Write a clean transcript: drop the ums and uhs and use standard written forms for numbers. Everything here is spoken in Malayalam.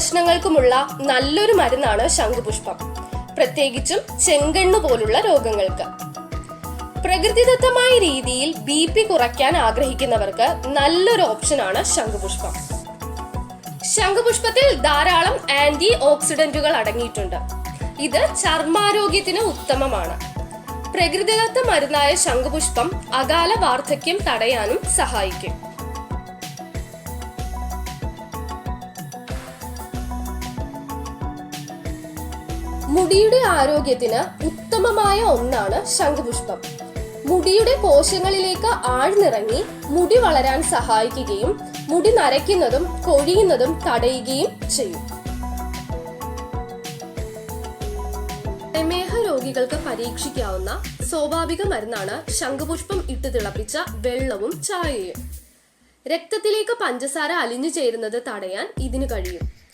പ്രശ്നങ്ങൾക്കുമുള്ള നല്ലൊരു മരുന്നാണ് ശംഖുപുഷ്പം, പ്രത്യേകിച്ചും ചെങ്കണ്ണ് പോലുള്ള രോഗങ്ങൾക്ക്. പ്രകൃതിദത്തമായ രീതിയിൽ BP കുറയ്ക്കാൻ ആഗ്രഹിക്കുന്നവർക്ക് നല്ലൊരു ഓപ്ഷനാണ് ശംഖുപുഷ്പം. ശംഖുപുഷ്പത്തിൽ ധാരാളം ആന്റി ഓക്സിഡന്റുകൾ അടങ്ങിയിട്ടുണ്ട്. ഇത് ചർമ്മാരോഗ്യത്തിന് ഉത്തമമാണ്. പ്രകൃതിദത്ത മരുന്നായ ശംഖുപുഷ്പം അകാല വാർദ്ധക്യം തടയാനും സഹായിക്കും. മുടിയുടെ ആരോഗ്യത്തിന് ഉത്തമമായ ഒന്നാണ് ശംഖുപുഷ്പം. മുടിയുടെ കോശങ്ങളിലേക്ക് ആഴ്ന്നിറങ്ങി മുടി വളരാൻ സഹായിക്കുകയും മുടി നരയ്ക്കുന്നതും കൊഴിയുന്നതും തടയുകയും ചെയ്യും. പ്രമേഹ രോഗികൾക്ക് പരീക്ഷിക്കാവുന്ന സ്വാഭാവിക മരുന്നാണ് ശംഖുപുഷ്പം ഇട്ട് തിളപ്പിച്ച വെള്ളവും ചായയും. രക്തത്തിലേക്ക് പഞ്ചസാര അലിഞ്ഞു ചേരുന്നത് തടയാൻ ഇതിന് കഴിയും.